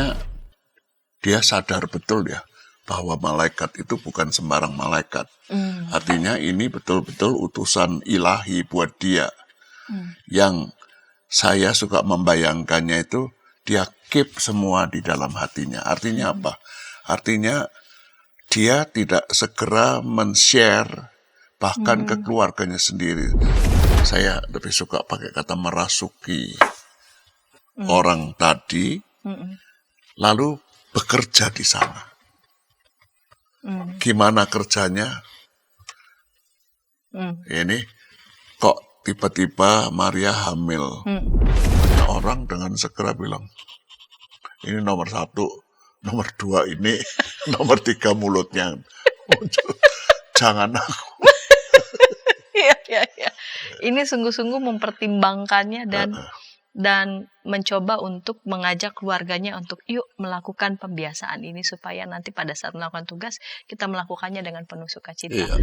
artinya dia sadar betul ya bahwa malaikat itu bukan sembarang malaikat. Artinya ini betul-betul utusan ilahi buat dia. Yang saya suka membayangkannya itu dia keep semua di dalam hatinya. Artinya apa? Artinya dia tidak segera men-share bahkan ke keluarganya sendiri. Saya lebih suka pakai kata merasuki orang tadi, lalu bekerja di sana. Gimana kerjanya? Ini kok tiba-tiba Maria hamil. Banyak orang dengan segera bilang, ini nomor 1, nomor 2 ini, nomor 3 mulutnya muncul. Jangan aku. Iya. Ini sungguh-sungguh mempertimbangkannya dan mencoba untuk mengajak keluarganya untuk yuk melakukan pembiasaan ini supaya nanti pada saat melakukan tugas kita melakukannya dengan penuh sukacita. Iya.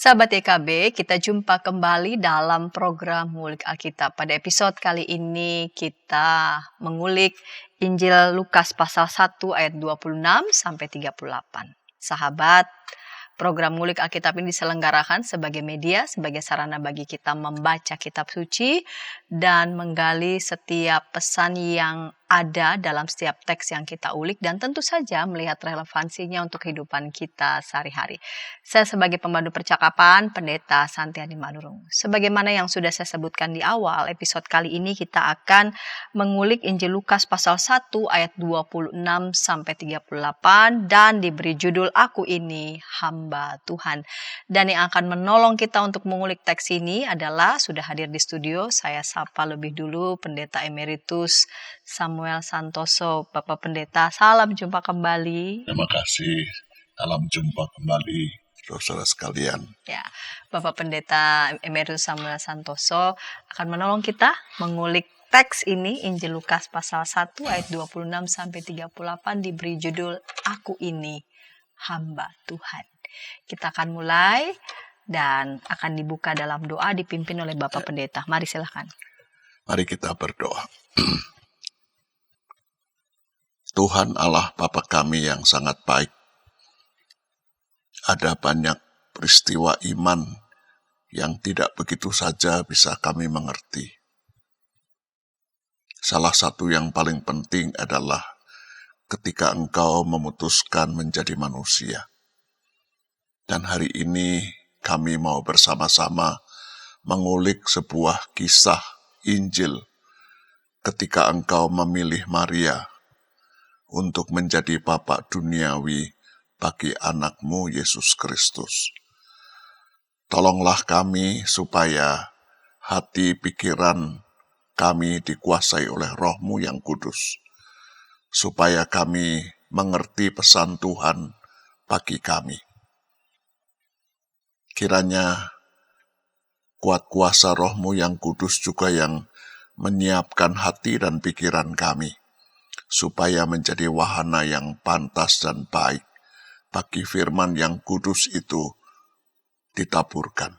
Sahabat YKB, kita jumpa kembali dalam program Mengulik Alkitab. Pada episode kali ini kita mengulik Injil Lukas pasal 1 ayat 26 sampai 38. Sahabat, program Mengulik Alkitab ini diselenggarakan sebagai media, sebagai sarana bagi kita membaca kitab suci dan menggali setiap pesan yang ada dalam setiap teks yang kita ulik dan tentu saja melihat relevansinya untuk kehidupan kita sehari-hari. Saya sebagai pemandu percakapan, Pendeta Santiani Manurung. Sebagaimana yang sudah saya sebutkan di awal, episode kali ini kita akan mengulik Injil Lukas pasal 1 ayat 26 sampai 38 dan diberi judul Aku Ini Hamba Tuhan. Dan yang akan menolong kita untuk mengulik teks ini adalah sudah hadir di studio, saya sapa lebih dulu Pendeta Emeritus Samuel Santoso. Bapak Pendeta, salam jumpa kembali. Terima kasih. Salam jumpa kembali, saudara sekalian. Ya, Bapak Pendeta Emeritus Samuel Santoso akan menolong kita mengulik teks ini, Injil Lukas pasal 1 ayat 26 sampai 38 diberi judul Aku Ini Hamba Tuhan. Kita akan mulai dan akan dibuka dalam doa dipimpin oleh Bapak Pendeta. Mari silakan. Mari kita berdoa. Tuhan Allah Bapa kami yang sangat baik, ada banyak peristiwa iman yang tidak begitu saja bisa kami mengerti. Salah satu yang paling penting adalah ketika Engkau memutuskan menjadi manusia. Dan hari ini kami mau bersama-sama mengulik sebuah kisah Injil ketika Engkau memilih Maria untuk menjadi Bapa duniawi bagi anak-Mu Yesus Kristus. Tolonglah kami supaya hati pikiran kami dikuasai oleh Roh-Mu yang kudus, supaya kami mengerti pesan Tuhan bagi kami. Kiranya kuat kuasa Roh-Mu yang kudus juga yang menyiapkan hati dan pikiran kami, supaya menjadi wahana yang pantas dan baik bagi firman yang kudus itu ditaburkan.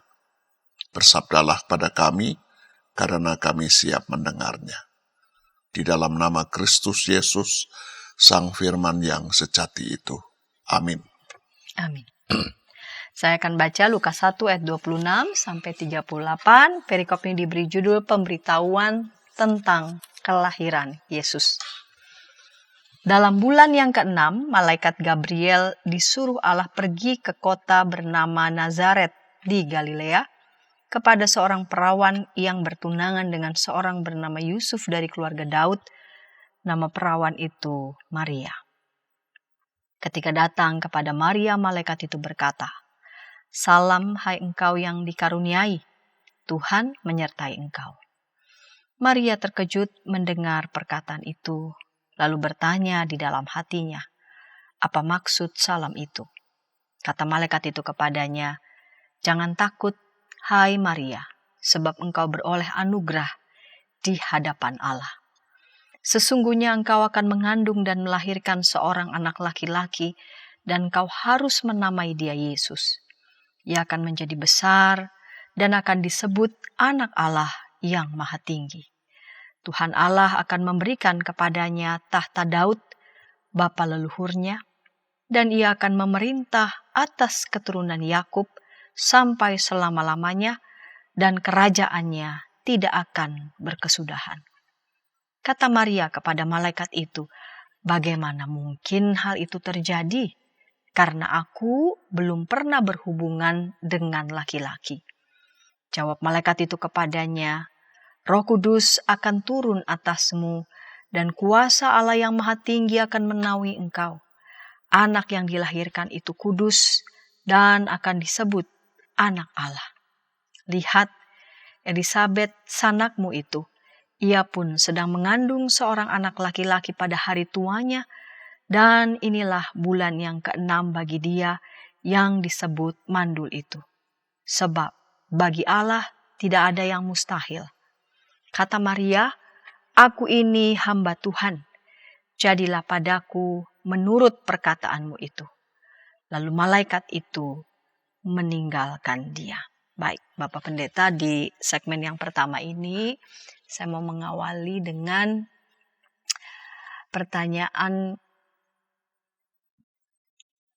Bersabdalah pada kami, karena kami siap mendengarnya. Di dalam nama Kristus Yesus, Sang Firman yang sejati itu. Amin. Amin. Saya akan baca Lukas 1 ayat 26 sampai 38. Perikop ini diberi judul Pemberitahuan tentang kelahiran Yesus. Dalam bulan yang ke-6, malaikat Gabriel disuruh Allah pergi ke kota bernama Nazaret di Galilea kepada seorang perawan yang bertunangan dengan seorang bernama Yusuf dari keluarga Daud. Nama perawan itu Maria. Ketika datang kepada Maria, malaikat itu berkata, "Salam hai engkau yang dikaruniai, Tuhan menyertai engkau." Maria terkejut mendengar perkataan itu, lalu bertanya di dalam hatinya, apa maksud salam itu? Kata malaikat itu kepadanya, "Jangan takut, hai Maria, sebab engkau beroleh anugerah di hadapan Allah. Sesungguhnya engkau akan mengandung dan melahirkan seorang anak laki-laki, dan engkau harus menamai dia Yesus. Ia akan menjadi besar dan akan disebut Anak Allah yang Maha Tinggi. Tuhan Allah akan memberikan kepadanya tahta Daud, bapa leluhurnya, dan ia akan memerintah atas keturunan Yakub sampai selama-lamanya, dan kerajaannya tidak akan berkesudahan. Kata Maria kepada malaikat itu, "Bagaimana mungkin hal itu terjadi? Karena aku belum pernah berhubungan dengan laki-laki." Jawab malaikat itu kepadanya, "Roh Kudus akan turun atasmu, dan kuasa Allah yang Maha Tinggi akan menaungi engkau. Anak yang dilahirkan itu kudus dan akan disebut Anak Allah. Lihat, Elisabet sanakmu itu, ia pun sedang mengandung seorang anak laki-laki pada hari tuanya, dan inilah bulan yang ke-6 bagi dia yang disebut mandul itu. Sebab bagi Allah tidak ada yang mustahil." Kata Maria, "Aku ini hamba Tuhan, jadilah padaku menurut perkataanmu itu." Lalu malaikat itu meninggalkan dia. Baik, Bapak Pendeta, di segmen yang pertama ini saya mau mengawali dengan pertanyaan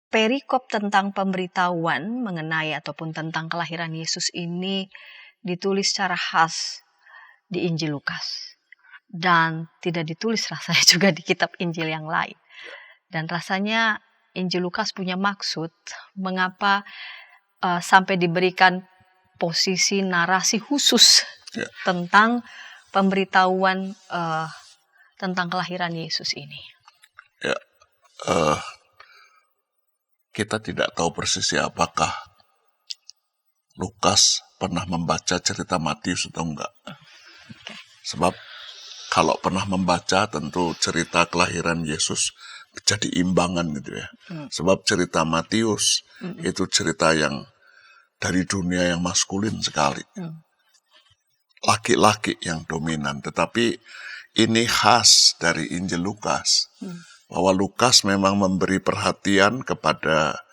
perikop tentang pemberitahuan mengenai ataupun tentang kelahiran Yesus ini ditulis secara khas di Injil Lukas. Dan tidak ditulis rasanya juga di kitab Injil yang lain. Dan rasanya Injil Lukas punya maksud mengapa sampai diberikan posisi narasi khusus tentang pemberitahuan tentang kelahiran Yesus ini. Ya, kita tidak tahu persis apakah Lukas pernah membaca cerita Matius atau enggak. Sebab kalau pernah membaca, tentu cerita kelahiran Yesus jadi imbangan gitu ya. Sebab cerita Matius itu cerita yang dari dunia yang maskulin sekali. Laki-laki yang dominan. Tetapi ini khas dari Injil Lukas. Bahwa Lukas memang memberi perhatian kepada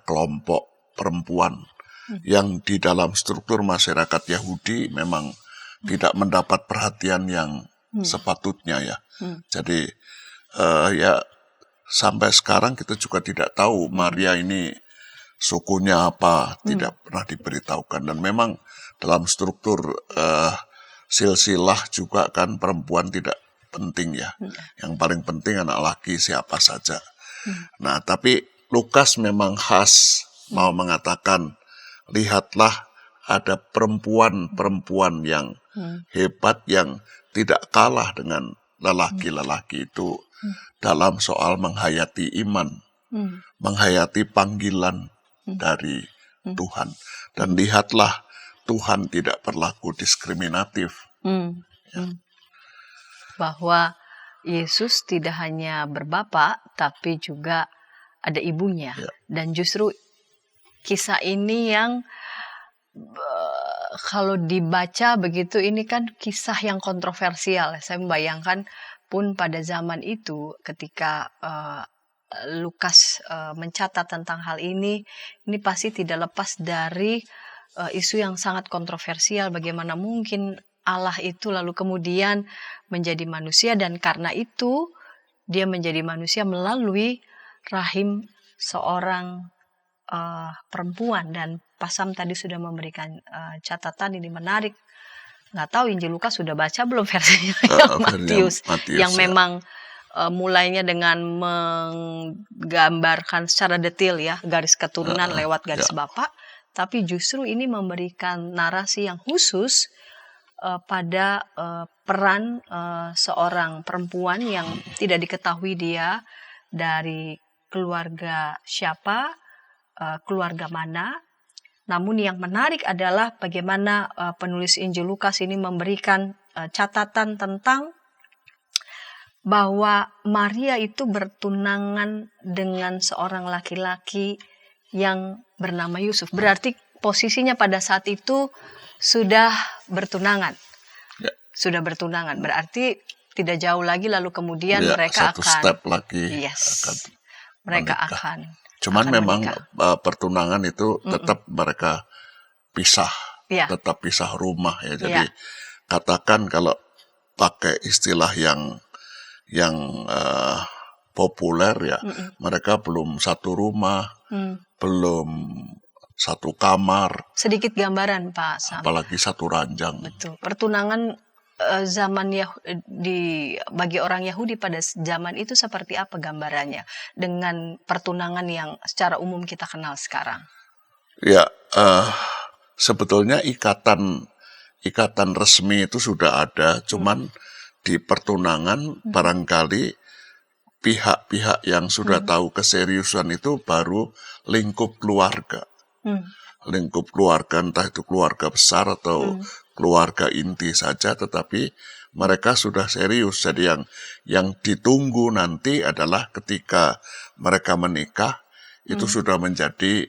kelompok perempuan yang di dalam struktur masyarakat Yahudi memang tidak mendapat perhatian yang sepatutnya ya. Jadi ya sampai sekarang kita juga tidak tahu Maria ini sukunya apa, tidak pernah diberitahukan. Dan memang dalam struktur silsilah juga kan perempuan tidak penting ya. Yang paling penting anak laki siapa saja. Nah, tapi Lukas memang khas mau mengatakan, lihatlah ada perempuan-perempuan yang hebat yang tidak kalah dengan lelaki-lelaki itu dalam soal menghayati iman, menghayati panggilan dari Tuhan. Dan lihatlah Tuhan tidak berlaku diskriminatif. Bahwa Yesus tidak hanya berbapak, tapi juga ada ibunya. Dan justru kisah ini yang kalau dibaca begitu, ini kan kisah yang kontroversial. Saya membayangkan pun pada zaman itu ketika Lukas mencatat tentang hal ini pasti tidak lepas dari isu yang sangat kontroversial. Bagaimana mungkin Allah itu lalu kemudian menjadi manusia, dan karena itu dia menjadi manusia melalui rahim seorang perempuan. Dan Pasam tadi sudah memberikan catatan ini menarik. Nggak tahu Injil Lukas sudah baca belum versinya Matius yang memang mulainya dengan menggambarkan secara detail ya garis keturunan lewat garis bapak, tapi justru ini memberikan narasi yang khusus pada peran seorang perempuan yang tidak diketahui dia dari keluarga siapa, keluarga mana. Namun yang menarik adalah bagaimana penulis Injil Lukas ini memberikan catatan tentang bahwa Maria itu bertunangan dengan seorang laki-laki yang bernama Yusuf. Berarti posisinya pada saat itu sudah bertunangan. Sudah bertunangan. Berarti tidak jauh lagi lalu kemudian mereka satu step lagi mereka akan Cuman akan memang menikah. pertunangan itu tetap mereka pisah, Ya, tetap pisah rumah ya. ya, Jadi katakan kalau pakai istilah yang populer ya, mereka belum satu rumah, belum satu kamar, sedikit gambaran Pak Sam. apalagi satu ranjang. Betul. Pertunangan zaman bagi orang Yahudi pada zaman itu seperti apa gambarannya dengan pertunangan yang secara umum kita kenal sekarang? Ya, sebetulnya ikatan resmi itu sudah ada, cuman di pertunangan barangkali pihak-pihak yang sudah tahu keseriusan itu baru lingkup keluarga. Lingkup keluarga, entah itu keluarga besar atau keluarga inti saja, tetapi mereka sudah serius. Jadi yang ditunggu nanti adalah ketika mereka menikah, itu sudah menjadi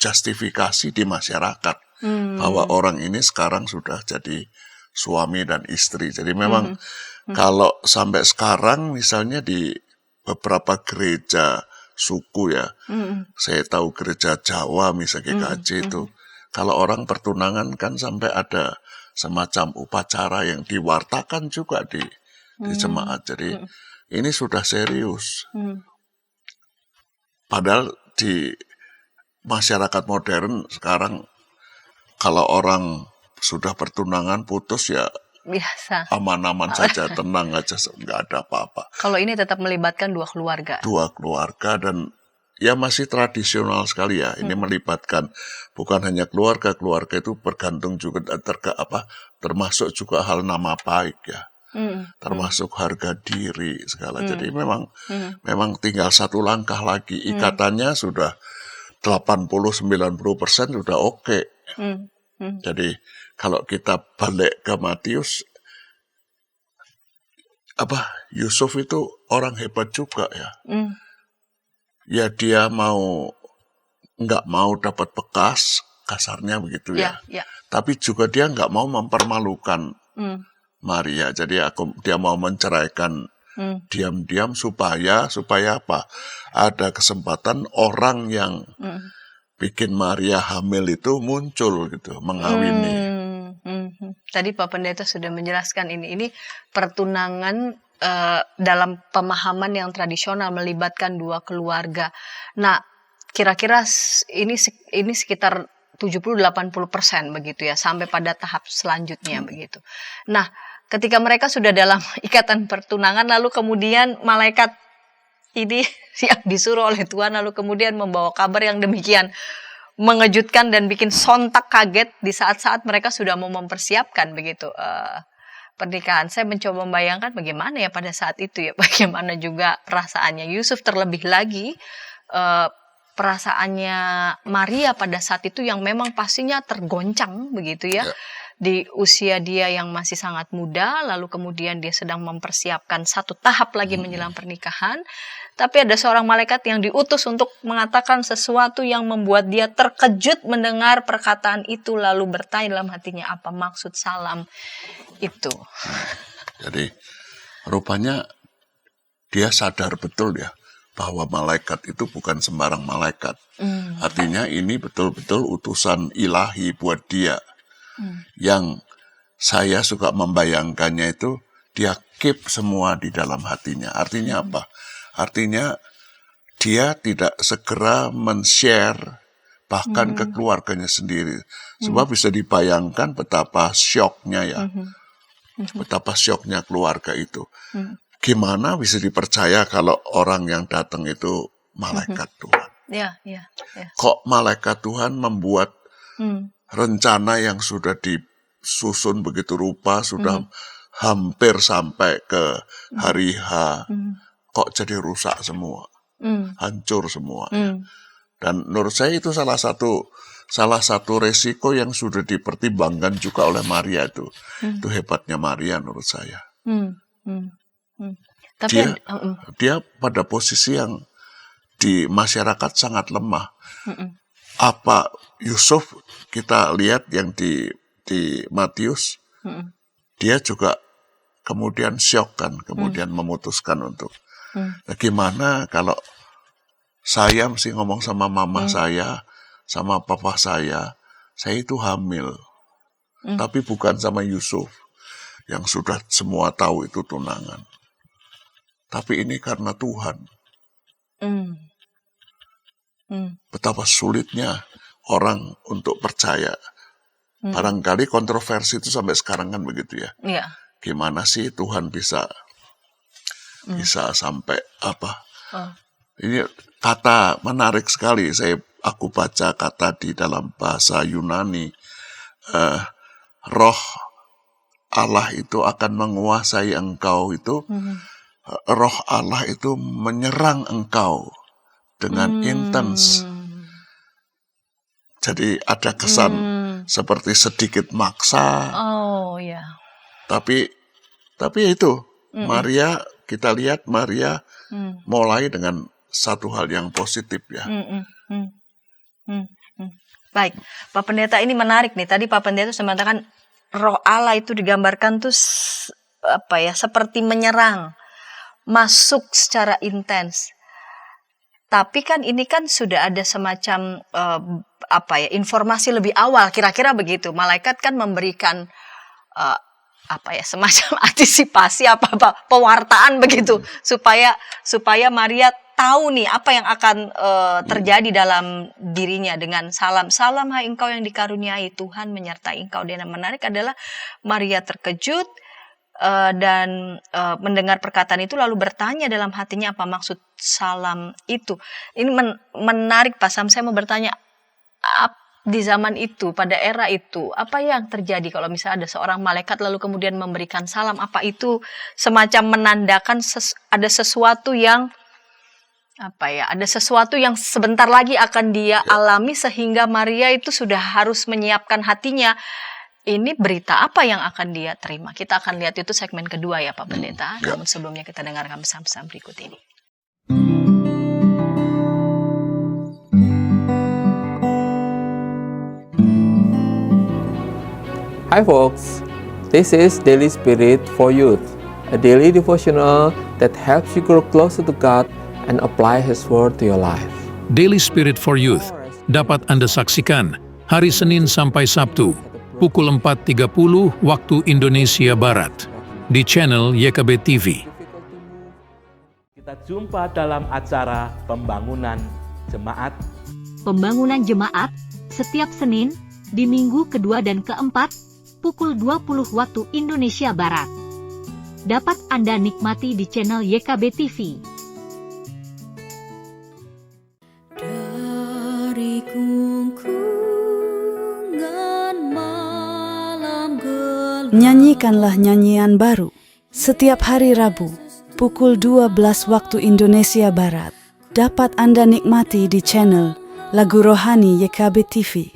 justifikasi di masyarakat bahwa orang ini sekarang sudah jadi suami dan istri. Jadi memang kalau sampai sekarang misalnya di beberapa gereja suku ya, saya tahu gereja Jawa misalnya GKJ itu, kalau orang pertunangan kan sampai ada semacam upacara yang diwartakan juga di jemaat. Jadi ini sudah serius. Padahal di masyarakat modern sekarang kalau orang sudah pertunangan putus ya biasa, aman-aman saja, tenang aja, nggak ada apa-apa. Kalau ini tetap melibatkan dua keluarga. Dua keluarga dan ya masih tradisional sekali ya. Ini melibatkan bukan hanya keluarga itu bergantung juga termasuk juga hal nama baik ya. Termasuk harga diri segala. Jadi memang tinggal satu langkah lagi. Ikatannya sudah 80-90% sudah oke. Jadi kalau kita balik ke Matius, Yusuf itu orang hebat juga ya. Ya dia nggak mau dapat bekas, kasarnya begitu ya. Tapi juga dia nggak mau mempermalukan Maria. Jadi dia mau menceraikan diam-diam supaya apa? Ada kesempatan orang yang bikin Maria hamil itu muncul gitu, mengawini. Tadi Pak Pendeta sudah menjelaskan ini pertunangan dalam pemahaman yang tradisional melibatkan dua keluarga. Nah, kira-kira ini sekitar 70-80% begitu ya, sampai pada tahap selanjutnya begitu. Nah, ketika mereka sudah dalam ikatan pertunangan, lalu kemudian malaikat ini yang disuruh oleh Tuhan lalu kemudian membawa kabar yang demikian mengejutkan dan bikin sontak kaget di saat-saat mereka sudah mau mempersiapkan begitu pernikahan. Saya mencoba membayangkan bagaimana ya pada saat itu ya, bagaimana juga perasaannya Yusuf, terlebih lagi perasaannya Maria pada saat itu yang memang pastinya tergoncang begitu ya. Di usia dia yang masih sangat muda, lalu kemudian dia sedang mempersiapkan satu tahap lagi menjelang pernikahan. Tapi ada seorang malaikat yang diutus untuk mengatakan sesuatu yang membuat dia terkejut mendengar perkataan itu, lalu bertanya dalam hatinya, apa maksud salam itu? Jadi rupanya dia sadar betul ya bahwa malaikat itu bukan sembarang malaikat. Artinya ini betul-betul utusan ilahi buat dia. Yang saya suka membayangkannya itu dia keep semua di dalam hatinya. Artinya apa? Artinya dia tidak segera men-share bahkan ke keluarganya sendiri. Sebab bisa dibayangkan betapa syoknya ya. Betapa syoknya keluarga itu. Gimana bisa dipercaya kalau orang yang datang itu malaikat Tuhan? Kok malaikat Tuhan membuat rencana yang sudah disusun begitu rupa, sudah hampir sampai ke hari H, kok jadi rusak semua, hancur semua. Ya. Dan menurut saya itu salah satu resiko yang sudah dipertimbangkan juga oleh Maria itu. Itu hebatnya Maria menurut saya. Tapi dia pada posisi yang di masyarakat sangat lemah. Apa Yusuf kita lihat yang di Matius, dia juga kemudian syok kan, kemudian memutuskan untuk Bagaimana kalau saya mesti ngomong sama mama saya, sama papa saya itu hamil. Tapi bukan sama Yusuf, yang sudah semua tahu itu tunangan. Tapi ini karena Tuhan. Betapa sulitnya orang untuk percaya. Barangkali kontroversi itu sampai sekarang kan begitu ya. Iya. Gimana sih Tuhan bisa sampai apa? Ini kata menarik sekali. Aku baca kata di dalam bahasa Yunani, roh Allah itu akan menguasai engkau itu. Roh Allah itu menyerang engkau dengan intens. Jadi ada kesan seperti sedikit maksa. Oh ya. Tapi itu Maria, kita lihat Maria mulai dengan satu hal yang positif ya. Baik, Pak Pendeta, ini menarik nih. Tadi Pak Pendeta sudah mengatakan Roh Allah itu digambarkan tuh seperti menyerang, masuk secara intens. Tapi kan ini kan sudah ada semacam informasi lebih awal, kira-kira begitu. Malaikat kan memberikan semacam antisipasi pewartaan begitu, supaya Maria tahu nih apa yang akan terjadi dalam dirinya dengan salam hai engkau yang dikaruniai, Tuhan menyertai engkau. Dan yang menarik adalah Maria terkejut dan mendengar perkataan itu lalu bertanya dalam hatinya apa maksud salam itu. Ini menarik Pak Sam, saya mau bertanya, di zaman itu, pada era itu, apa yang terjadi kalau misalnya ada seorang malaikat lalu kemudian memberikan salam? Apa itu semacam menandakan ada sesuatu yang sebentar lagi akan dia alami, sehingga Maria itu sudah harus menyiapkan hatinya. Ini berita apa yang akan dia terima? Kita akan lihat itu segmen kedua ya Pak Pendeta. Namun sebelumnya kita dengarkan pesan-pesan berikut ini. Hi folks, this is Daily Spirit for Youth, a daily devotional that helps you grow closer to God and apply His Word to your life. Daily Spirit for Youth dapat Anda saksikan hari Senin sampai Sabtu, pukul 4.30 waktu Indonesia Barat, di channel YKB TV. Kita jumpa dalam acara Pembangunan Jemaat. Pembangunan Jemaat setiap Senin di minggu kedua dan keempat, pukul 20 waktu Indonesia Barat. Dapat Anda nikmati di channel YKB TV. Dari gungkungan malam gelap, nyanyikanlah nyanyian baru setiap hari Rabu pukul 12 waktu Indonesia Barat. Dapat Anda nikmati di channel Lagu Rohani YKB TV.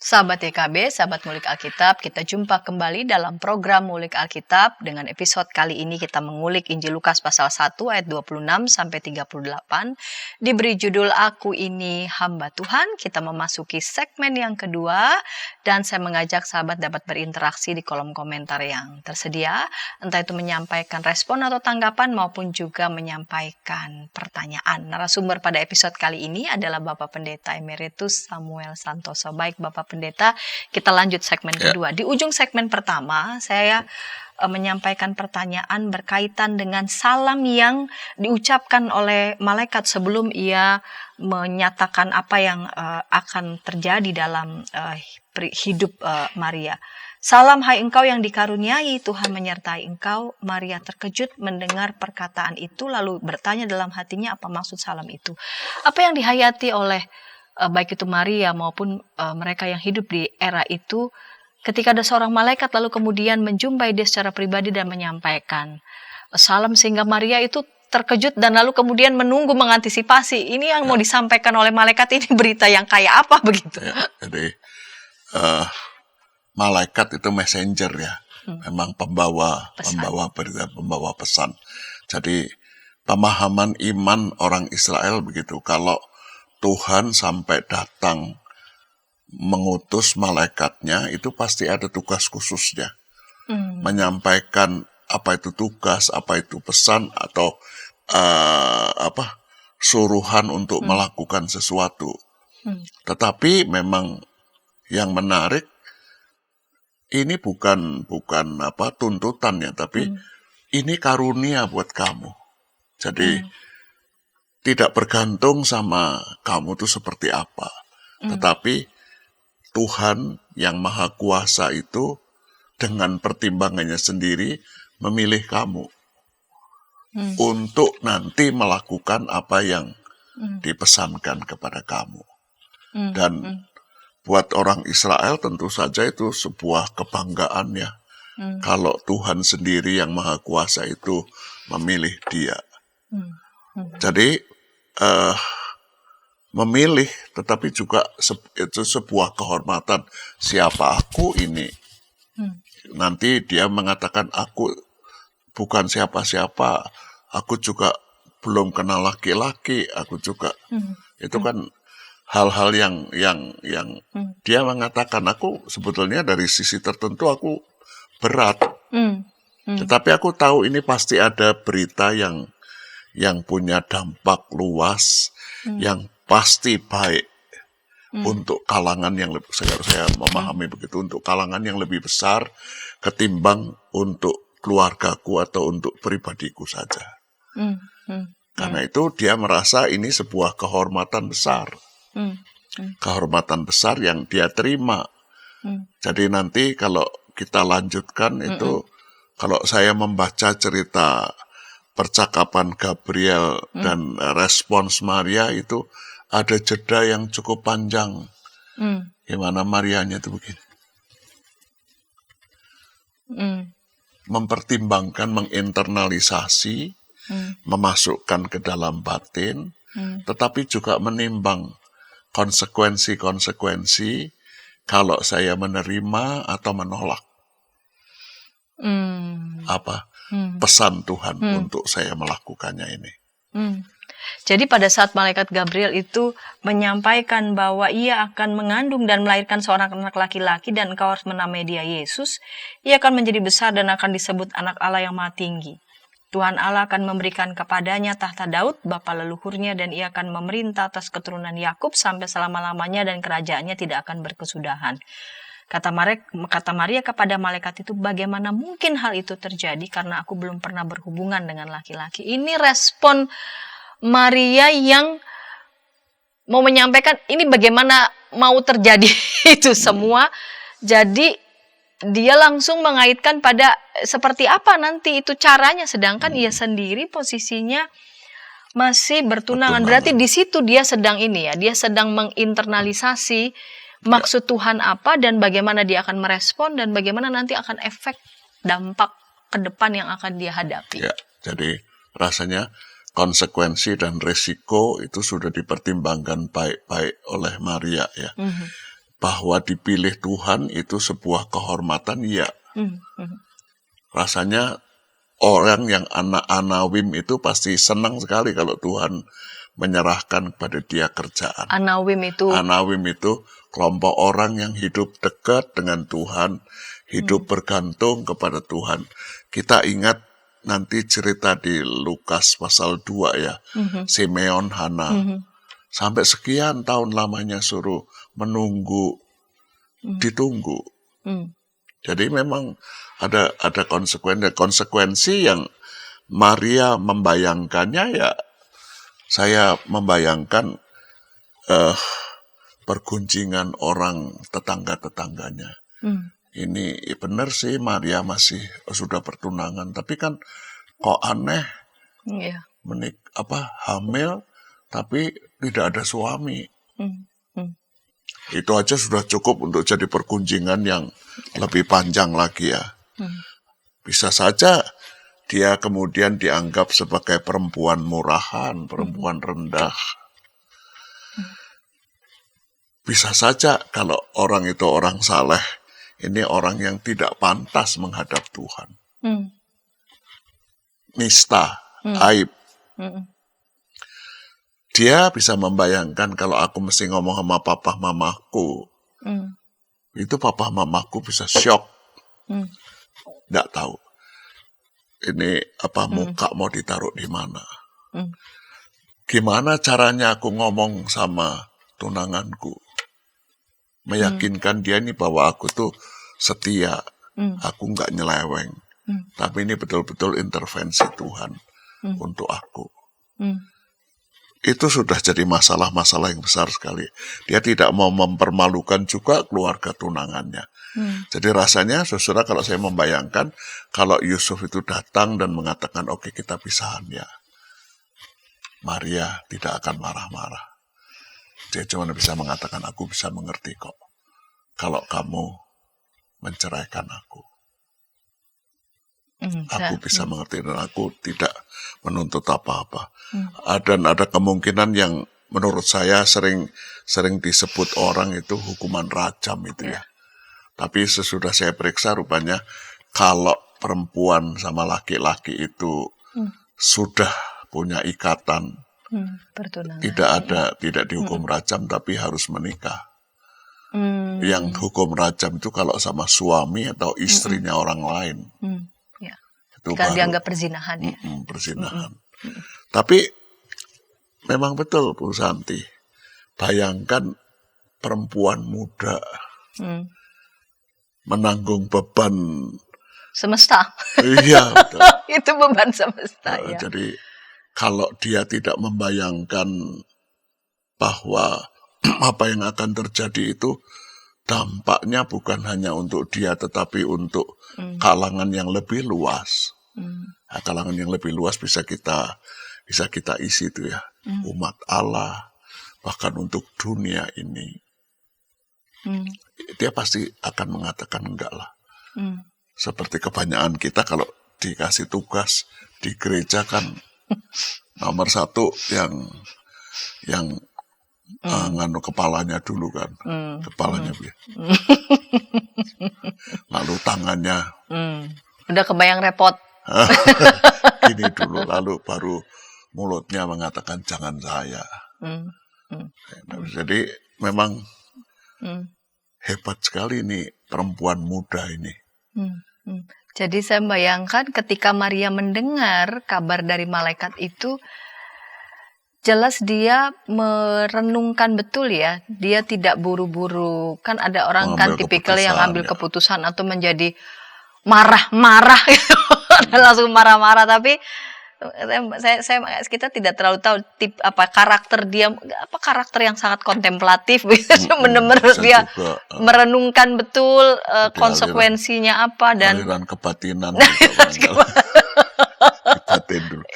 Sahabat YKB, sahabat Ngulik Alkitab, kita jumpa kembali dalam program Ngulik Alkitab. Dengan episode kali ini kita mengulik Injil Lukas pasal 1 ayat 26 sampai 38. Diberi judul Aku Ini Hamba Tuhan. Kita memasuki segmen yang kedua dan saya mengajak sahabat dapat berinteraksi di kolom komentar yang tersedia, entah itu menyampaikan respon atau tanggapan maupun juga menyampaikan pertanyaan. Narasumber pada episode kali ini adalah Bapak Pendeta Emeritus Samuel Santoso. Baik Bapak Pendeta, kita lanjut segmen kedua. Di ujung segmen pertama, saya menyampaikan pertanyaan berkaitan dengan salam yang diucapkan oleh malaikat sebelum ia menyatakan apa yang akan terjadi dalam hidup Maria. Salam hai engkau yang dikaruniai, Tuhan menyertai engkau. Maria terkejut mendengar perkataan itu lalu bertanya dalam hatinya apa maksud salam itu. Apa yang dihayati oleh baik itu Maria maupun mereka yang hidup di era itu ketika ada seorang malaikat lalu kemudian menjumpai dia secara pribadi dan menyampaikan Salem sehingga Maria itu terkejut dan lalu kemudian menunggu mengantisipasi ini yang mau disampaikan oleh malaikat ini berita yang kayak apa begitu. Ya, jadi malaikat itu messenger ya, memang pembawa berita, pembawa pesan. Jadi pemahaman iman orang Israel begitu, kalau Tuhan sampai datang mengutus malaikatnya itu pasti ada tugas khususnya, menyampaikan apa itu tugas, apa itu pesan atau suruhan untuk melakukan sesuatu. Tetapi memang yang menarik ini bukan tuntutan ya, tapi ini karunia buat kamu. Jadi tidak bergantung sama kamu itu seperti apa, tetapi Tuhan yang Maha Kuasa itu dengan pertimbangannya sendiri memilih kamu untuk nanti melakukan apa yang dipesankan kepada kamu. Dan buat orang Israel tentu saja itu sebuah kebanggaan ya. Kalau Tuhan sendiri yang Maha Kuasa itu memilih dia. Jadi memilih tetapi juga itu sebuah kehormatan. Siapa aku ini? Nanti dia mengatakan aku bukan siapa-siapa, aku juga belum kenal laki-laki, aku juga itu kan hal-hal yang dia mengatakan aku sebetulnya dari sisi tertentu aku berat, tetapi aku tahu ini pasti ada berita yang punya dampak luas, yang pasti baik untuk kalangan yang lebih, saya memahami begitu, untuk kalangan yang lebih besar ketimbang untuk keluargaku atau untuk pribadiku saja. Karena itu dia merasa ini sebuah kehormatan besar. Kehormatan besar yang dia terima. Jadi nanti kalau kita lanjutkan itu, kalau saya membaca cerita percakapan Gabriel dan respons Maria itu ada jeda yang cukup panjang. Gimana Marianya itu begini. Mempertimbangkan, menginternalisasi, memasukkan ke dalam batin, tetapi juga menimbang konsekuensi-konsekuensi kalau saya menerima atau menolak. Pesan Tuhan untuk saya melakukannya ini. Jadi pada saat malaikat Gabriel itu menyampaikan bahwa ia akan mengandung dan melahirkan seorang anak laki-laki dan engkau harus menamai dia Yesus, ia akan menjadi besar dan akan disebut anak Allah yang Maha Tinggi. Tuhan Allah akan memberikan kepadanya tahta Daud, bapa leluhurnya, dan ia akan memerintah atas keturunan Yakub sampai selama-lamanya dan kerajaannya tidak akan berkesudahan. Kata Maria kepada malaikat itu, bagaimana mungkin hal itu terjadi karena aku belum pernah berhubungan dengan laki-laki. Ini respon Maria yang mau menyampaikan ini bagaimana mau terjadi itu semua. Jadi dia langsung mengaitkan pada seperti apa nanti itu caranya, sedangkan ia sendiri posisinya masih bertunangan. Berarti di situ dia sedang dia sedang menginternalisasi maksud Tuhan apa dan bagaimana dia akan merespon dan bagaimana nanti akan efek dampak ke depan yang akan dia hadapi. Ya, jadi rasanya konsekuensi dan resiko itu sudah dipertimbangkan baik-baik oleh Maria ya. Bahwa dipilih Tuhan itu sebuah kehormatan ya. Rasanya orang yang anak Anawim itu pasti senang sekali kalau Tuhan menyerahkan kepada dia kerjaan. Anawim itu kelompok orang yang hidup dekat dengan Tuhan, hidup bergantung kepada Tuhan. Kita ingat nanti cerita di Lukas pasal 2 ya, Simeon, Hana. Sampai sekian tahun lamanya suruh menunggu, ditunggu. Jadi memang ada konsekuensi yang Maria membayangkannya ya. Saya membayangkan pergunjingan orang tetangga-tetangganya. Ini benar sih Maria masih sudah bertunangan, tapi kan kok aneh, hamil tapi tidak ada suami. Itu aja sudah cukup untuk jadi pergunjingan yang lebih panjang lagi ya. Bisa saja dia kemudian dianggap sebagai perempuan murahan, perempuan rendah. Bisa saja kalau orang itu orang saleh, ini orang yang tidak pantas menghadap Tuhan. Nista, aib. Dia bisa membayangkan kalau aku mesti ngomong sama papa mamaku, itu papa mamaku bisa shock. Nggak tahu. Ini apa muka mau ditaruh di mana? Gimana caranya aku ngomong sama tunanganku? Meyakinkan dia ini bahwa aku tuh setia, aku nggak nyeleweng. Tapi ini betul-betul intervensi Tuhan untuk aku. Itu sudah jadi masalah-masalah yang besar sekali. Dia tidak mau mempermalukan juga keluarga tunangannya. Jadi rasanya, saudara, kalau saya membayangkan, kalau Yusuf itu datang dan mengatakan, oke, kita pisahan ya, Maria tidak akan marah-marah. Dia cuma bisa mengatakan, aku bisa mengerti kok, kalau kamu menceraikan aku. Aku bisa mengerti dan aku tidak menuntut apa-apa. Dan ada kemungkinan yang menurut saya sering disebut orang itu hukuman rajam itu ya. Tapi sesudah saya periksa rupanya kalau perempuan sama laki-laki itu sudah punya ikatan, tidak dihukum rajam tapi harus menikah. Yang hukum rajam itu kalau sama suami atau istrinya orang lain. Itu Jika baru dianggap perzinahan ya. Perzinahan. Tapi memang betul Bu Santi. Bayangkan perempuan muda menanggung beban Semesta. Iya, betul. Itu beban semesta ya. Jadi kalau dia tidak membayangkan bahwa apa yang akan terjadi itu dampaknya bukan hanya untuk dia tetapi untuk kalangan yang lebih luas. Nah, kalangan yang lebih luas bisa kita isi itu ya. Umat Allah, bahkan untuk dunia ini. Dia pasti akan mengatakan enggak lah. Seperti kebanyakan kita kalau dikasih tugas di gereja kan nomor satu yang nganu kepalanya dulu kan, kepalanya lalu tangannya Udah kebayang repot. gini dulu, lalu baru mulutnya mengatakan jangan saya. Jadi memang hebat sekali nih perempuan muda ini. Jadi saya membayangkan ketika Maria mendengar kabar dari malaikat itu, jelas dia merenungkan betul ya. Dia tidak buru-buru. Kan ada orang kan tipikal yang ambil keputusan atau menjadi marah-marah gitu. Langsung marah-marah. Tapi kita tidak terlalu tahu karakter dia, karakter yang sangat kontemplatif gitu. Benar-benar dia juga, merenungkan betul konsekuensinya apa dan aliran kebatinan. Batin dulu.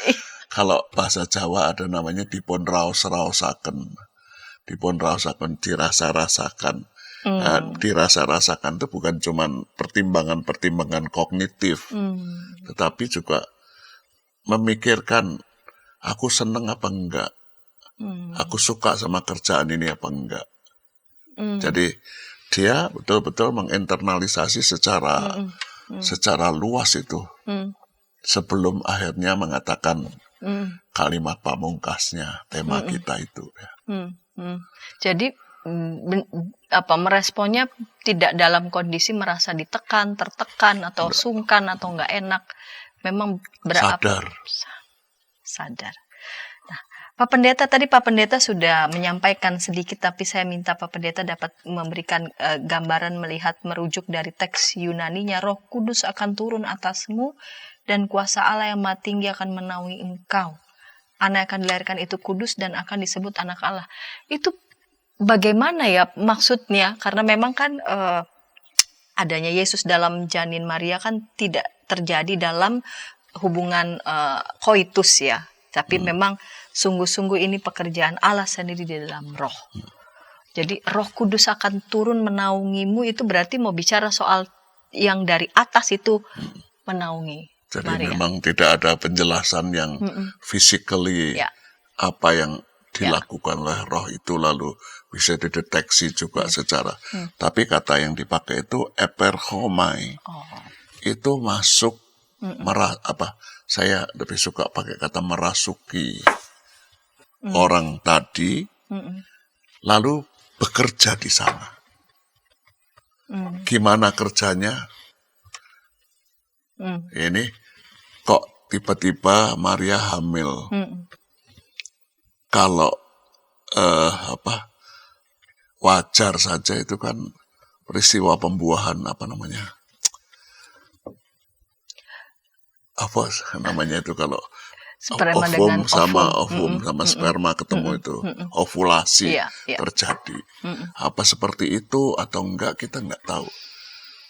Kalau bahasa Jawa ada namanya dipun raos-raosaken. Dipun raosaken, dirasa-rasakan. Dirasa-rasakan itu bukan cuma pertimbangan-pertimbangan kognitif, tetapi juga memikirkan aku seneng apa enggak, aku suka sama kerjaan ini apa enggak. Jadi dia betul-betul menginternalisasi secara luas itu sebelum akhirnya mengatakan kalimat pamungkasnya, tema kita itu. Jadi meresponnya tidak dalam kondisi merasa ditekan, tertekan atau sungkan atau nggak enak. Memang sadar. Nah, Pak Pendeta sudah menyampaikan sedikit, tapi saya minta Pak Pendeta dapat memberikan gambaran melihat merujuk dari teks Yunaninya, Roh Kudus akan turun atasmu dan kuasa Allah yang Maha Tinggi akan menaungi engkau. Anak akan dilahirkan itu kudus dan akan disebut anak Allah. Itu bagaimana ya maksudnya? Karena memang kan adanya Yesus dalam janin Maria kan tidak terjadi dalam hubungan koitus ya. Tapi memang sungguh-sungguh ini pekerjaan Allah sendiri di dalam roh. Jadi Roh Kudus akan turun menaungimu, itu berarti mau bicara soal yang dari atas itu menaungi. Jadi Maria. memang tidak ada penjelasan yang physically Ya. apa yang dilakukan oleh roh itu lalu bisa dideteksi juga secara. Tapi kata yang dipakai itu eperhomai. Itu masuk saya lebih suka pakai kata merasuki orang tadi lalu bekerja di sana. Gimana kerjanya? Ini kok tiba-tiba Maria hamil. Kalau wajar saja itu kan peristiwa pembuahan apa namanya itu kalau Sperma dengan ovum sama ovum. sperma ketemu itu ovulasi Iya. terjadi. Apa seperti itu atau enggak kita enggak tahu.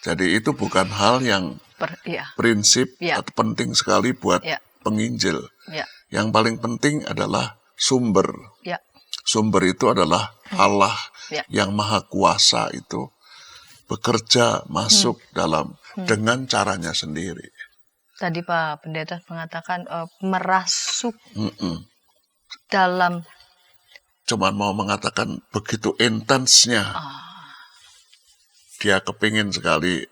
Jadi itu bukan hal yang prinsip atau penting sekali buat penginjil. Yang paling penting adalah sumber. Sumber itu adalah Allah yang maha kuasa itu bekerja masuk dalam dengan caranya sendiri. Tadi Pak Pendeta mengatakan merasuk dalam. Cuman mau mengatakan begitu intensnya. Dia kepingin sekali.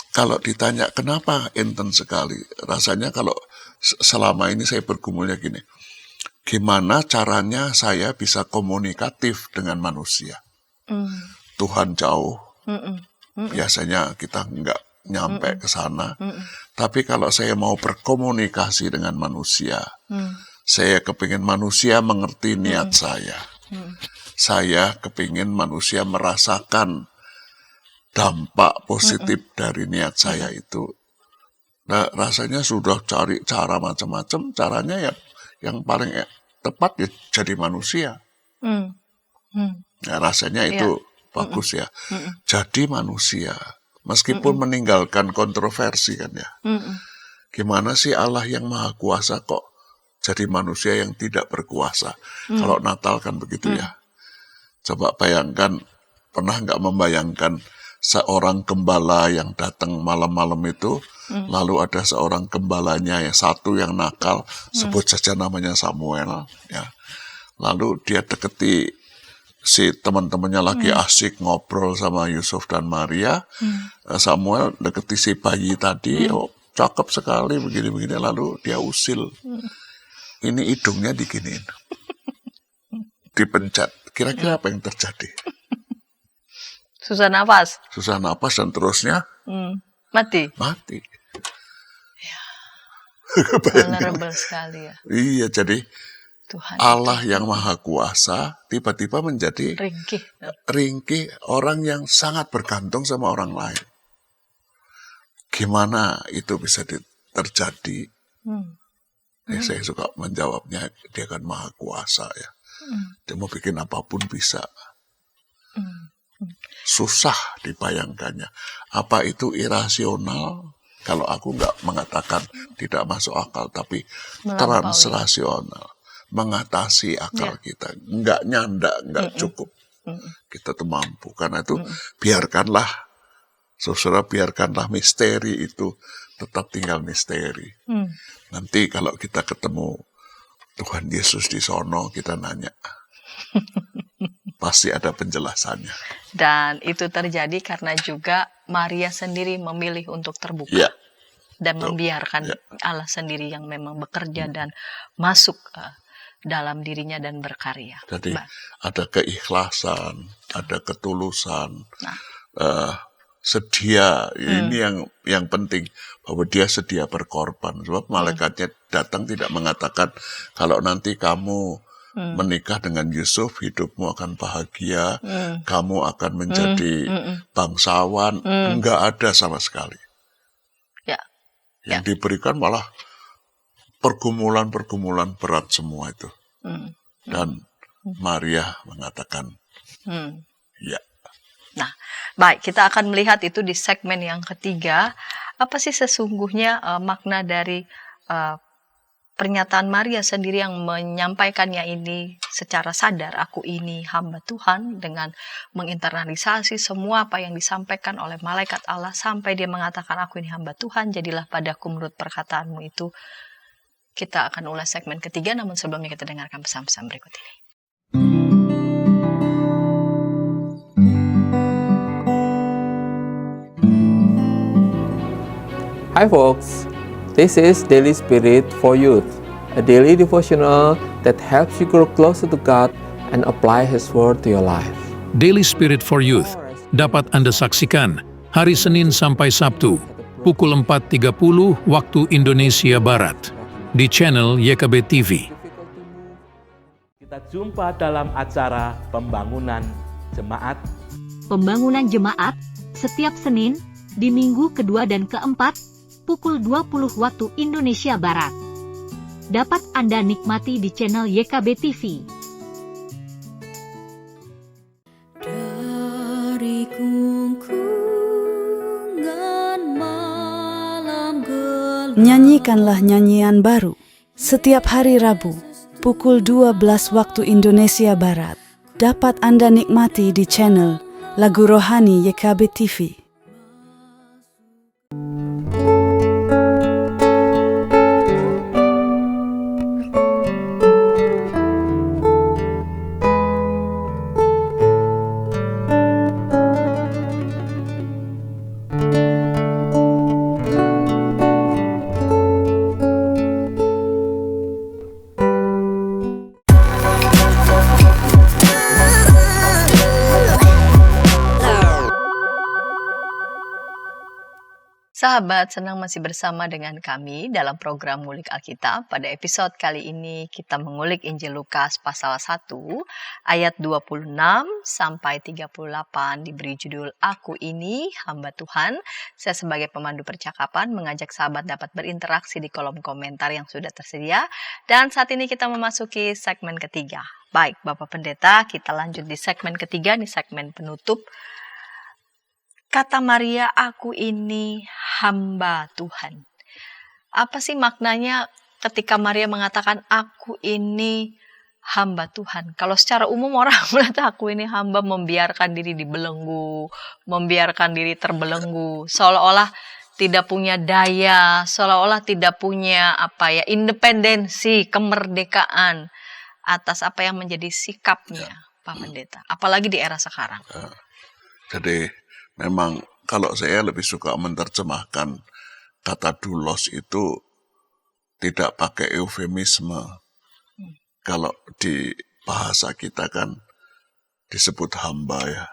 Kalau ditanya kenapa intens sekali, rasanya kalau selama ini saya bergumulnya gini, gimana caranya saya bisa komunikatif dengan manusia? Tuhan jauh, biasanya kita nggak nyampe ke sana. Tapi kalau saya mau berkomunikasi dengan manusia, saya kepingin manusia mengerti niat saya. Saya kepingin manusia merasakan dampak positif dari niat saya itu. Nah, rasanya sudah cari cara macam-macam. Caranya ya yang paling tepat ya jadi manusia. Nah, rasanya itu bagus ya. Jadi manusia. Meskipun meninggalkan kontroversi kan ya. Gimana sih Allah yang maha kuasa kok jadi manusia yang tidak berkuasa? Kalau Natal kan begitu ya. Coba bayangkan, pernah nggak membayangkan seorang gembala yang datang malam-malam itu, lalu ada seorang gembalanya yang satu yang nakal, sebut saja namanya Samuel, ya. Lalu dia deketi si teman-temannya lagi asik ngobrol sama Yusuf dan Maria. Samuel deketi si bayi tadi, oh cakep sekali begini-begini, lalu dia usil. Ini hidungnya diginiin, dipencet. Kira-kira apa yang terjadi? Susah nafas. Susah napas dan terusnya Mati. Vulnerable sekali ya. Iya, jadi Tuhan Allah yang maha kuasa tiba-tiba menjadi ringkih, orang yang sangat bergantung sama orang lain. Gimana itu bisa terjadi? Ya, saya suka menjawabnya, dia kan maha kuasa ya. Dia mau bikin apapun bisa. Susah dibayangkannya. Apa itu irasional? Kalau aku nggak mengatakan tidak masuk akal, tapi transrasional. Mengatasi akal kita. Nggak nyanda, nggak cukup. Kita tuh mampu. Karena itu biarkanlah, saudara, biarkanlah misteri itu tetap tinggal misteri. Nanti kalau kita ketemu Tuhan Yesus di sono, kita nanya. Pasti ada penjelasannya. Dan itu terjadi karena juga Maria sendiri memilih untuk terbuka. Dan membiarkan Allah sendiri yang memang bekerja dan masuk dalam dirinya dan berkarya. Jadi ada keikhlasan, ada ketulusan, sedia. Ini yang penting, bahwa dia sedia berkorban. Sebab malaikatnya datang tidak mengatakan kalau nanti kamu menikah dengan Yusuf, hidupmu akan bahagia, kamu akan menjadi bangsawan. Enggak ada sama sekali. Yang diberikan malah pergumulan-pergumulan berat semua itu. Dan Maria mengatakan, ya. Nah, baik, kita akan melihat itu di segmen yang ketiga. Apa sih sesungguhnya makna dari pernyataan Maria sendiri yang menyampaikannya ini secara sadar, aku ini hamba Tuhan, dengan menginternalisasi semua apa yang disampaikan oleh malaikat Allah sampai dia mengatakan aku ini hamba Tuhan, jadilah padaku menurut perkataanmu itu. Kita akan ulas segmen ketiga, namun sebelumnya kita dengarkan pesan-pesan berikut ini. Hi folks, this is Daily Spirit for Youth, a daily devotional that helps you grow closer to God and apply His Word to your life. Daily Spirit for Youth dapat Anda saksikan hari Senin sampai Sabtu pukul 4.30 waktu Indonesia Barat di channel YKB TV. Kita jumpa dalam acara Pembangunan Jemaat. Pembangunan Jemaat setiap Senin di minggu kedua dan keempat pukul 20 waktu Indonesia Barat. Dapat Anda nikmati di channel YKB TV. Dari gungkungan malam gelap, Nyanyikanlah nyanyian baru setiap hari Rabu pukul 12 waktu Indonesia Barat. Dapat Anda nikmati di channel Lagu Rohani YKB TV. Sahabat, senang masih bersama dengan kami dalam program Ngulik Alkitab. Pada episode kali ini kita mengulik Injil Lukas pasal 1 ayat 26 sampai 38 diberi judul Aku Ini Hamba Tuhan. Saya sebagai pemandu percakapan mengajak sahabat dapat berinteraksi di kolom komentar yang sudah tersedia. Dan saat ini kita memasuki segmen ketiga. Baik Bapak Pendeta, kita lanjut di segmen ketiga, nih segmen penutup. Kata Maria, aku ini hamba Tuhan. Apa sih maknanya ketika Maria mengatakan aku ini hamba Tuhan? Kalau secara umum orang melihat aku ini hamba, membiarkan diri dibelenggu, membiarkan diri terbelenggu, seolah-olah tidak punya daya, seolah-olah tidak punya independensi, kemerdekaan atas apa yang menjadi sikapnya, Pak Pendeta. Apalagi di era sekarang. Jadi memang kalau saya lebih suka menerjemahkan kata doulos itu tidak pakai eufemisme. Kalau di bahasa kita kan disebut hamba ya.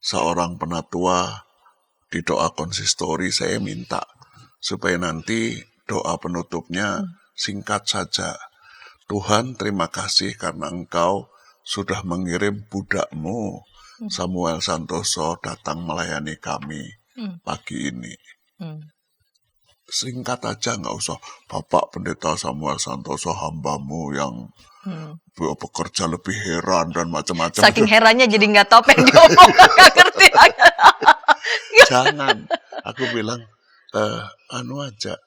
Seorang penatua di doa konsistori saya minta supaya nanti doa penutupnya singkat saja. Tuhan, terima kasih karena Engkau sudah mengirim budakmu Samuel Santoso datang melayani kami pagi ini. Singkat aja, nggak usah Bapak Pendeta Samuel Santoso hambamu yang bekerja lebih heran dan macam-macam. Saking herannya jadi nggak tahu apa yang diomongkan, nggak ngerti lagi. Jangan, aku bilang anu aja.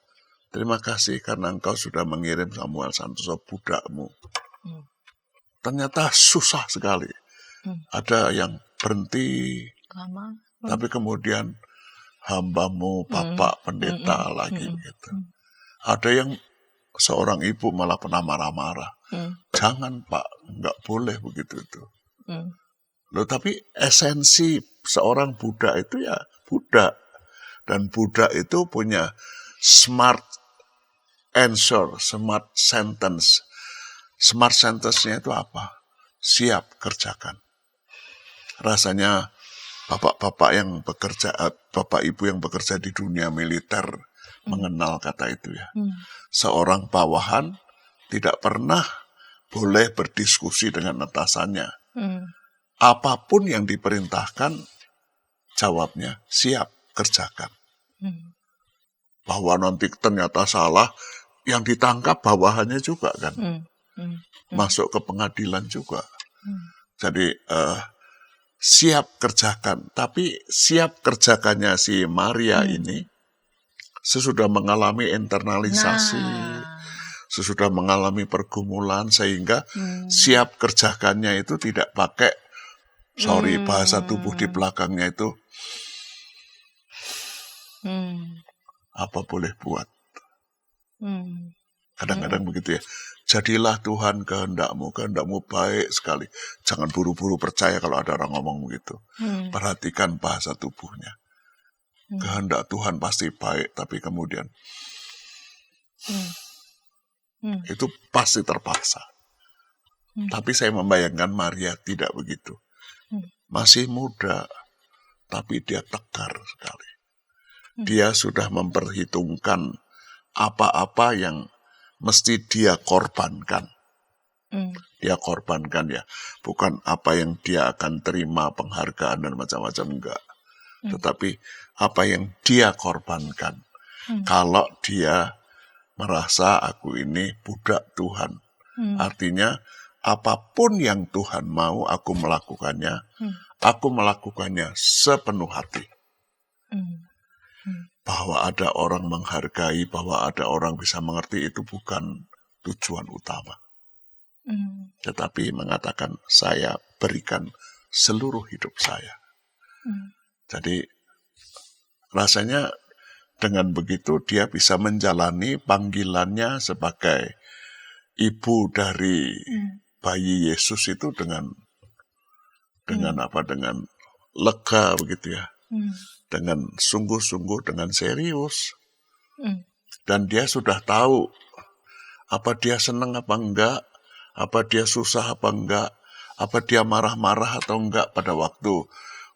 Terima kasih karena Engkau sudah mengirim Samuel Santoso budakmu. Ternyata susah sekali. Ada yang berhenti, Lama. tapi kemudian hambamu Bapak Pendeta lagi gitu. Ada yang seorang ibu malah pernah marah-marah. Jangan Pak, nggak boleh begitu itu. Loh, tapi esensi seorang Buddha itu ya Buddha. Dan Buddha itu punya smart answer, smart sentence. Smart sentence-nya itu apa? Siap, kerjakan. Rasanya bapak-bapak yang bekerja, bapak ibu yang bekerja di dunia militer mengenal kata itu ya. Seorang bawahan tidak pernah boleh berdiskusi dengan atasannya. Apapun yang diperintahkan, jawabnya siap, kerjakan. Bahwa nanti ternyata salah, yang ditangkap bawahannya juga kan. Masuk ke pengadilan juga. Jadi siap kerjakan, tapi siap kerjakannya si Maria ini sesudah mengalami internalisasi, sesudah mengalami pergumulan sehingga siap kerjakannya itu tidak pakai bahasa tubuh di belakangnya itu apa boleh buat. Kadang-kadang begitu ya. Jadilah Tuhan kehendakmu baik sekali. Jangan buru-buru percaya kalau ada orang ngomong begitu. Perhatikan bahasa tubuhnya. Kehendak Tuhan pasti baik, tapi kemudian itu pasti terpaksa. Tapi saya membayangkan Maria tidak begitu. Masih muda, tapi dia tegar sekali. Dia sudah memperhitungkan apa-apa yang mesti dia korbankan. Dia korbankan ya, bukan apa yang dia akan terima penghargaan dan macam-macam, enggak. Tetapi apa yang dia korbankan. Kalau dia merasa aku ini budak Tuhan. Artinya apapun yang Tuhan mau aku melakukannya, aku melakukannya sepenuh hati. Bahwa ada orang menghargai, bahwa ada orang bisa mengerti, itu bukan tujuan utama. Tetapi mengatakan saya berikan seluruh hidup saya. Jadi rasanya dengan begitu dia bisa menjalani panggilannya sebagai ibu dari bayi Yesus itu dengan apa? Dengan lega begitu ya. Dengan sungguh-sungguh, dengan serius. Dan dia sudah tahu apa dia senang apa enggak, apa dia susah apa enggak, apa dia marah-marah atau enggak pada waktu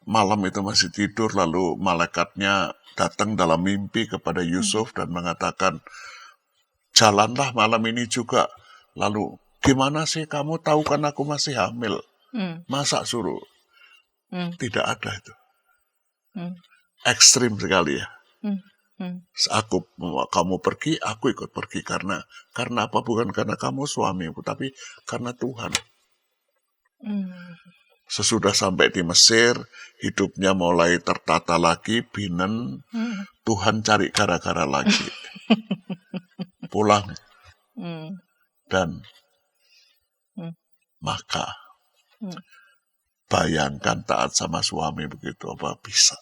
malam itu masih tidur, lalu malaikatnya datang dalam mimpi kepada Yusuf dan mengatakan, jalanlah malam ini juga. Lalu, gimana sih kamu tahu kan aku masih hamil? Masa suruh? Tidak ada itu. Ekstrim sekali ya. Kamu pergi, aku ikut pergi. Karena apa? Bukan karena kamu suamiku, tapi karena Tuhan. Sesudah sampai di Mesir, hidupnya mulai tertata lagi, binen. Tuhan cari gara-gara lagi. Pulang. Dan maka bayangkan taat sama suami begitu, apa bisa.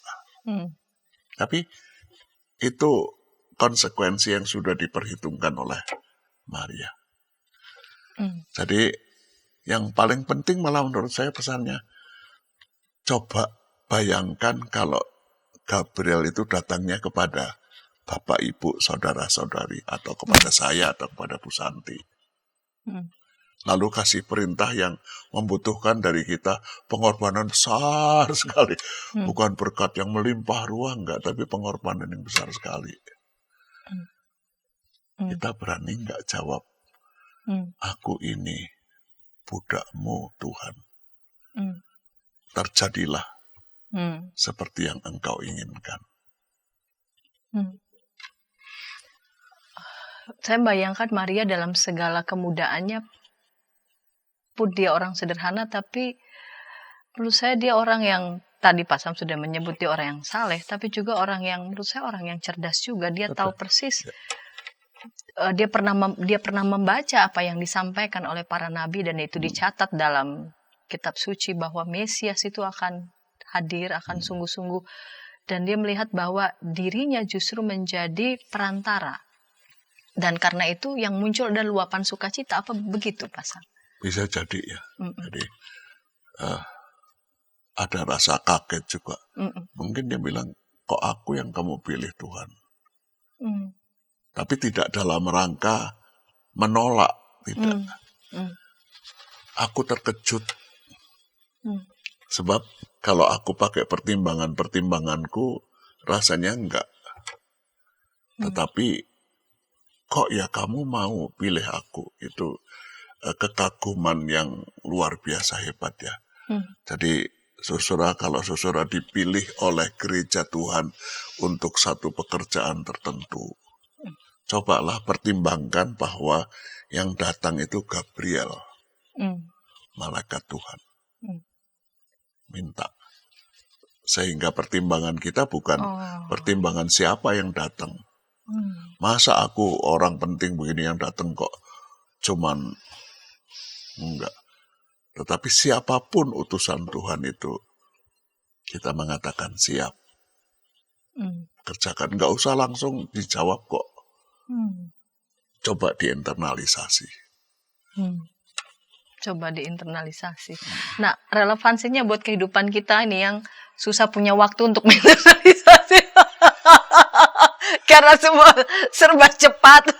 Tapi itu konsekuensi yang sudah diperhitungkan oleh Maria. Jadi yang paling penting malah menurut saya pesannya, coba bayangkan kalau Gabriel itu datangnya kepada Bapak, Ibu, Saudara-saudari, atau kepada saya, atau kepada Bu Santi. Lalu kasih perintah yang membutuhkan dari kita pengorbanan besar sekali. Bukan berkat yang melimpah ruah, enggak, tapi pengorbanan yang besar sekali. Kita berani enggak jawab, aku ini budakmu Tuhan. Terjadilah seperti yang engkau inginkan. Saya bayangkan Maria dalam segala kemudaannya, pun dia orang sederhana, tapi menurut saya dia orang yang, tadi Pak Sam sudah menyebut dia orang yang saleh, tapi juga orang yang, menurut saya orang yang cerdas juga. Dia tahu persis, dia pernah membaca apa yang disampaikan oleh para nabi, dan itu dicatat dalam kitab suci bahwa Mesias itu akan hadir, akan sungguh-sungguh. Dan dia melihat bahwa dirinya justru menjadi perantara. Dan karena itu yang muncul adalah luapan sukacita. Apa begitu, Pak Sam? Bisa jadi ya. Jadi ada rasa kaget juga. Mungkin dia bilang, kok aku yang kamu pilih Tuhan? Tapi tidak dalam rangka menolak. Tidak. Aku terkejut. Sebab kalau aku pakai pertimbanganku, rasanya enggak. Tetapi kok ya kamu mau pilih aku? Itu kekaguman yang luar biasa hebat ya. Jadi saudara, kalau saudara dipilih oleh gereja Tuhan untuk satu pekerjaan tertentu, cobalah pertimbangkan bahwa yang datang itu Gabriel, malaikat Tuhan. Minta. Sehingga pertimbangan kita bukan pertimbangan siapa yang datang, Masa aku orang penting begini yang datang kok cuman enggak. Tetapi siapapun utusan Tuhan itu, kita mengatakan siap. Kerjakan, nggak usah langsung dijawab kok. Coba diinternalisasi. Coba diinternalisasi. Nah, relevansinya buat kehidupan kita ini yang susah punya waktu untuk menginternalisasi. Karena semua serba cepat.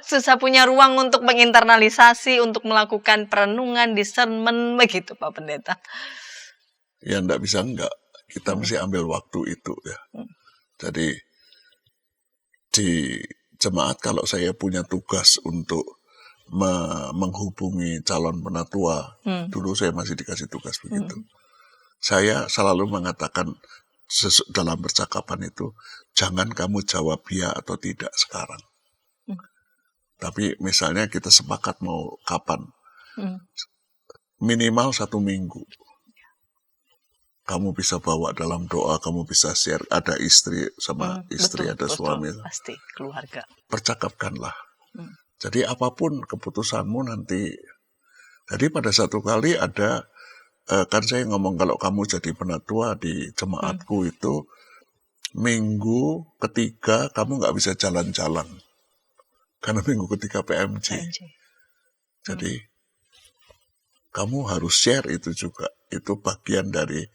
Susah punya ruang untuk menginternalisasi, untuk melakukan perenungan, discernment, begitu Pak Pendeta. Ya enggak bisa enggak. Kita mesti ambil waktu itu ya. Jadi di jemaat kalau saya punya tugas untuk menghubungi calon penatua, dulu saya masih dikasih tugas begitu. Saya selalu mengatakan dalam percakapan itu, jangan kamu jawab ya atau tidak sekarang. Tapi misalnya kita sepakat mau kapan, minimal 1 minggu. Kamu bisa bawa dalam doa, kamu bisa share, ada istri sama istri, ada suami. Pasti, keluarga. Percakapkanlah. Jadi apapun keputusanmu nanti. Jadi pada satu kali ada, kan saya ngomong kalau kamu jadi penatua di jemaatku itu, minggu ketiga kamu nggak bisa jalan-jalan. Karena minggu ketiga PMJ. Jadi kamu harus share itu juga. Itu bagian dari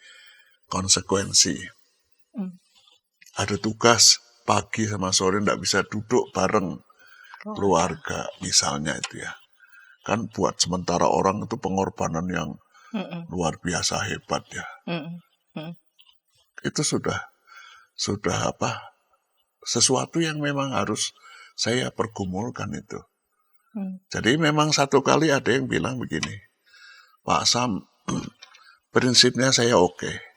konsekuensi. Ada tugas pagi sama sore nggak bisa duduk bareng keluarga misalnya itu ya. Kan buat sementara orang itu pengorbanan yang luar biasa hebat ya. Itu sudah apa? Sesuatu yang memang harus saya pergumulkan itu. Jadi memang satu kali ada yang bilang begini, Pak Sam, prinsipnya saya oke.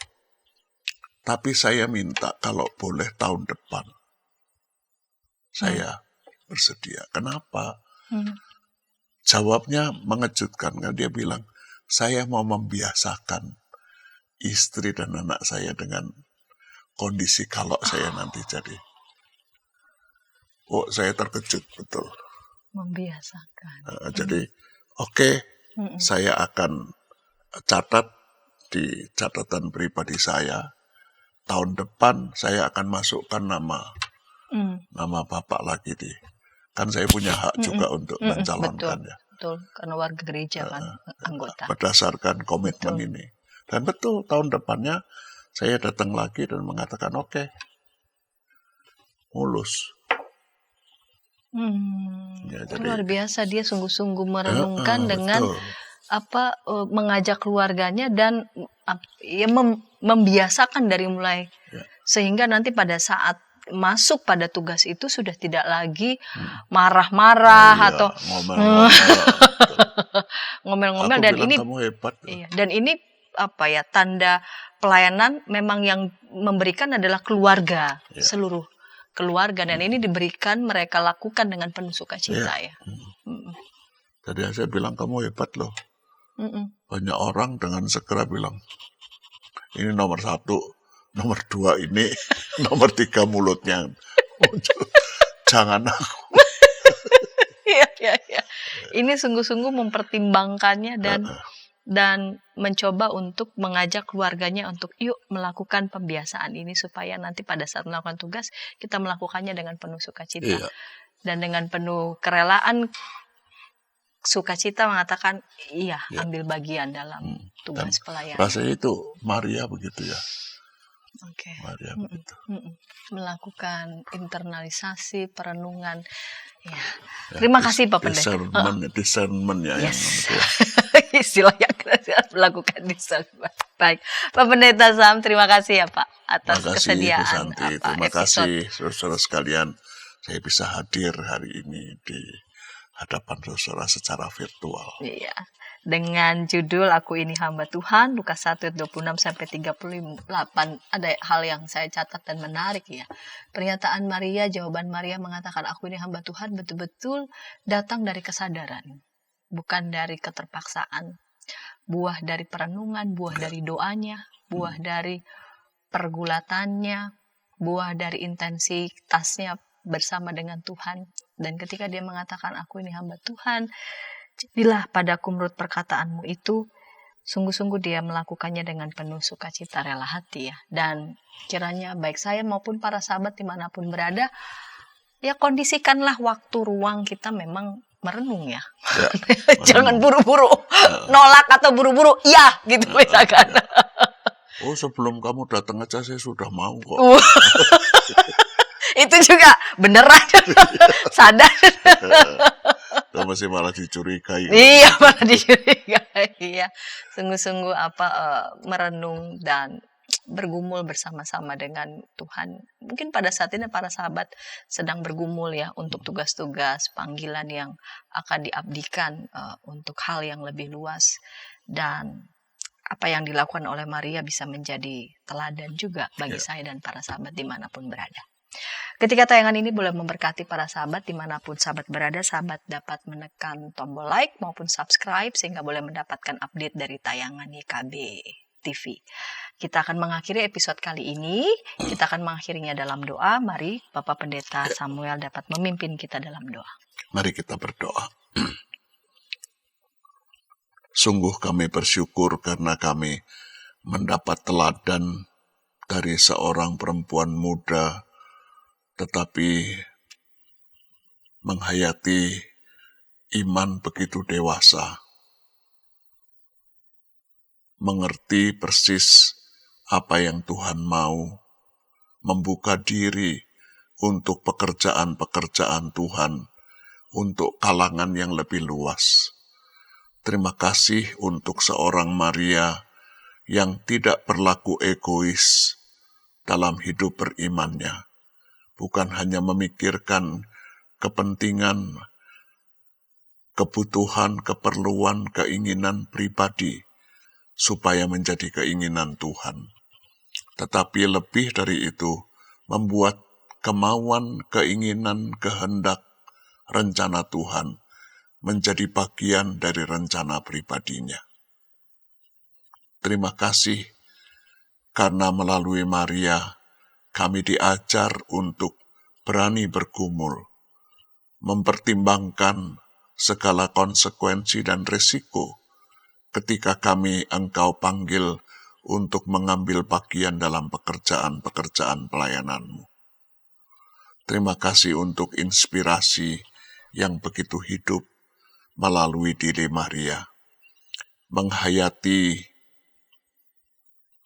Tapi saya minta kalau boleh tahun depan saya bersedia. Kenapa? Jawabnya mengejutkan. Dia bilang, saya mau membiasakan istri dan anak saya dengan kondisi kalau saya nanti jadi. Oh, saya terkejut betul. Membiasakan. Jadi, oke, saya akan catat di catatan pribadi saya. Tahun depan saya akan masukkan nama Bapak lagi di. Kan saya punya hak juga untuk mencalonkan ya. Betul, karena warga gereja kan anggota. Berdasarkan komitmen ini. Dan betul tahun depannya saya datang lagi dan mengatakan oke, mulus. Ya, jadi, luar biasa dia sungguh-sungguh merenungkan dengan mengajak keluarganya dan membiasakan dari mulai sehingga nanti pada saat masuk pada tugas itu sudah tidak lagi marah-marah atau ngomel-ngomel dan ini kamu hebat. Dan ini tanda pelayanan memang yang memberikan adalah keluarga, seluruh keluarga, dan ini diberikan mereka lakukan dengan penuh sukacita ya. Jadi saya bilang kamu hebat loh. Banyak orang dengan segera bilang ini nomor 1, nomor 2 ini, nomor 3 mulutnya. Jangan aku. Iya. Ini sungguh-sungguh mempertimbangkannya dan mencoba untuk mengajak keluarganya untuk yuk melakukan pembiasaan ini supaya nanti pada saat melakukan tugas kita melakukannya dengan penuh sukacita dan dengan penuh kerelaan. Sukacita mengatakan ambil bagian dalam tugas pelayanan. Rasanya itu Maria begitu ya. Maria begitu. Melakukan internalisasi, perenungan. Ya. Terima kasih Pak Pendeta. Discernment ya. Yes. Istilah yang melakukan discernment. Baik, Pak Pendeta Sam, terima kasih ya Pak atas kesediaan. Terima kasih saudara sekalian. Saya bisa hadir hari ini di hadapan saudara secara virtual. Iya. Dengan judul Aku Ini Hamba Tuhan, Lukas 1 ayat 26 sampai 38. Ada hal yang saya catat dan menarik ya. Pernyataan Maria, jawaban Maria mengatakan aku ini hamba Tuhan betul-betul datang dari kesadaran, bukan dari keterpaksaan. Buah dari perenungan, buah dari doanya, buah dari pergulatannya, buah dari intensitasnya bersama dengan Tuhan. Dan ketika dia mengatakan, aku ini hamba Tuhan, jadilah padaku menurut perkataanmu itu, sungguh-sungguh dia melakukannya dengan penuh sukacita rela hati ya. Dan kiranya baik saya maupun para sahabat dimanapun berada, ya kondisikanlah waktu ruang kita memang merenung ya. Jangan buru-buru nolak atau buru-buru ya gitu misalkan. Oh, sebelum kamu datang aja saya sudah mau kok. Itu juga beneran sadar. Masih malah dicurigai. Iya, malah dicurigai. Iya, sungguh-sungguh merenung dan bergumul bersama-sama dengan Tuhan. Mungkin pada saat ini para sahabat sedang bergumul ya untuk tugas-tugas panggilan yang akan diabdikan untuk hal yang lebih luas, dan apa yang dilakukan oleh Maria bisa menjadi teladan juga bagi saya dan para sahabat dimanapun berada. Ketika tayangan ini boleh memberkati para sahabat dimanapun sahabat berada, sahabat dapat menekan tombol like maupun subscribe sehingga boleh mendapatkan update dari tayangan YKB TV. Kita akan mengakhiri episode kali ini, kita akan mengakhirinya dalam doa. Mari Bapak Pendeta Samuel dapat memimpin kita dalam doa. Mari kita berdoa. Sungguh kami bersyukur karena kami mendapat teladan dari seorang perempuan muda, tetapi menghayati iman begitu dewasa, mengerti persis apa yang Tuhan mau, membuka diri untuk pekerjaan-pekerjaan Tuhan, untuk kalangan yang lebih luas. Terima kasih untuk seorang Maria yang tidak berlaku egois dalam hidup berimannya. Bukan hanya memikirkan kepentingan, kebutuhan, keperluan, keinginan pribadi supaya menjadi keinginan Tuhan. Tetapi lebih dari itu, membuat kemauan, keinginan, kehendak, rencana Tuhan menjadi bagian dari rencana pribadinya. Terima kasih karena melalui Maria kami diajar untuk berani bergumul, mempertimbangkan segala konsekuensi dan risiko ketika Engkau panggil untuk mengambil bagian dalam pekerjaan-pekerjaan pelayanan-Mu. Terima kasih untuk inspirasi yang begitu hidup melalui diri Maria, menghayati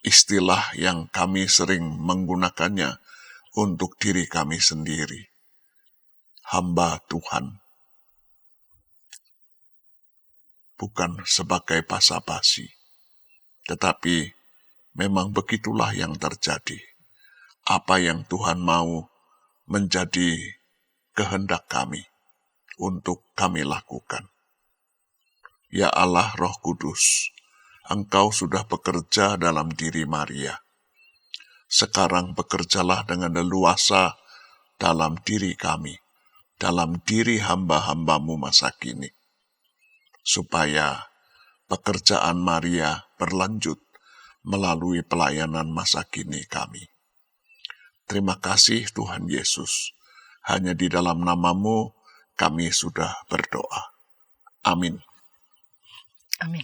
istilah yang kami sering menggunakannya untuk diri kami sendiri, hamba Tuhan, bukan sebagai basa-basi, tetapi memang begitulah yang terjadi. Apa yang Tuhan mau menjadi kehendak kami untuk kami lakukan. Ya Allah Roh Kudus, Engkau sudah bekerja dalam diri Maria. Sekarang bekerjalah dengan leluasa dalam diri kami, dalam diri hamba-hamba-Mu masa kini, supaya pekerjaan Maria berlanjut melalui pelayanan masa kini kami. Terima kasih Tuhan Yesus, hanya di dalam nama-Mu kami sudah berdoa. Amin. Amin.